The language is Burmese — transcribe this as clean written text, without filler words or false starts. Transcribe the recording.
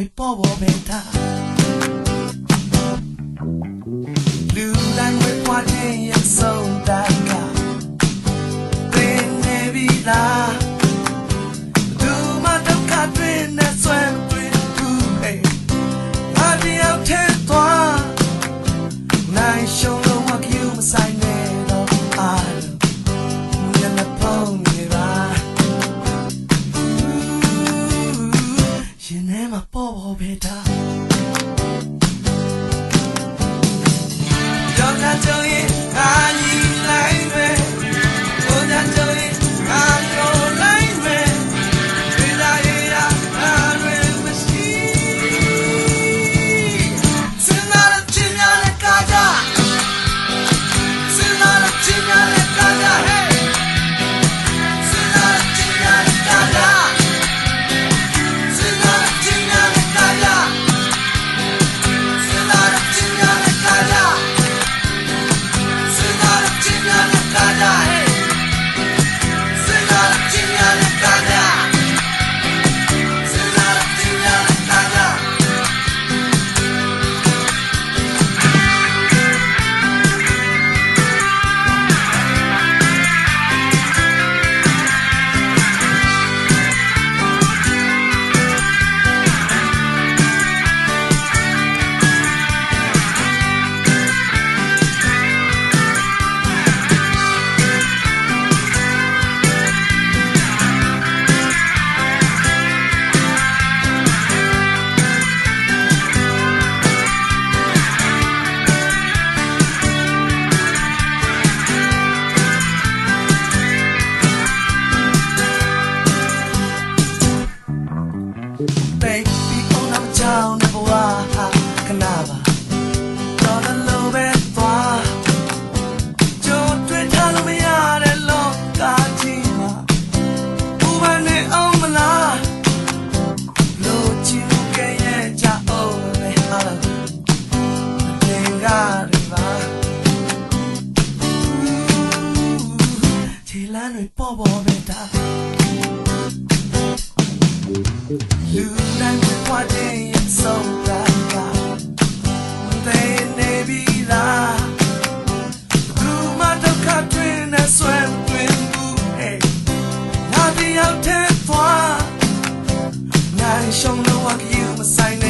တွေပေါ်ပေါ်ပဲထားလူတိုင်းဝေပွားခြင်းရဲ့ဆုံးတာကသင်နေပြီလားသူမဒုက္ခတွင်နဲ့ဆွဲတွင်သူဟဲ့အဒီရောက်ထဲသွားနိုင်ရှုံးလို့မကြည့်မဆိုင်နဲ့တော့အားမျက်နှာဖုံးနေပါရင်ထဲမှာပေါ်ပေါ်ပဲထားကြောင့်ကြောင့်ရင်အာရီလိုက်မယ်ကိုကြောင့်ကြောင့်ရင်အာရောလိုက်မယ်ဒီလာရအာရမရှိစင်လာချင်းရတဲ့ကားကြစင်လာချင်းရတဲ့ကားကြဟဲ့စင်လာချင်းရတဲ့ကားကြစင်လာချင်းရတဲ့ကားကြစင်လာချင်းရတဲ့ကားကြပေါ်ပေါ်ပဲတာလူတိုင်းပွားတဲ့ဆုံးတာကသင်နေပြီလားသူမဒုက္ခတွင်နဲ့ဆွဲတွင်မှုဟဲ့ငါတယောက်တည်းသွားနိုင်ရှုံးလို့ဝါကယူမဆိုင်နဲ့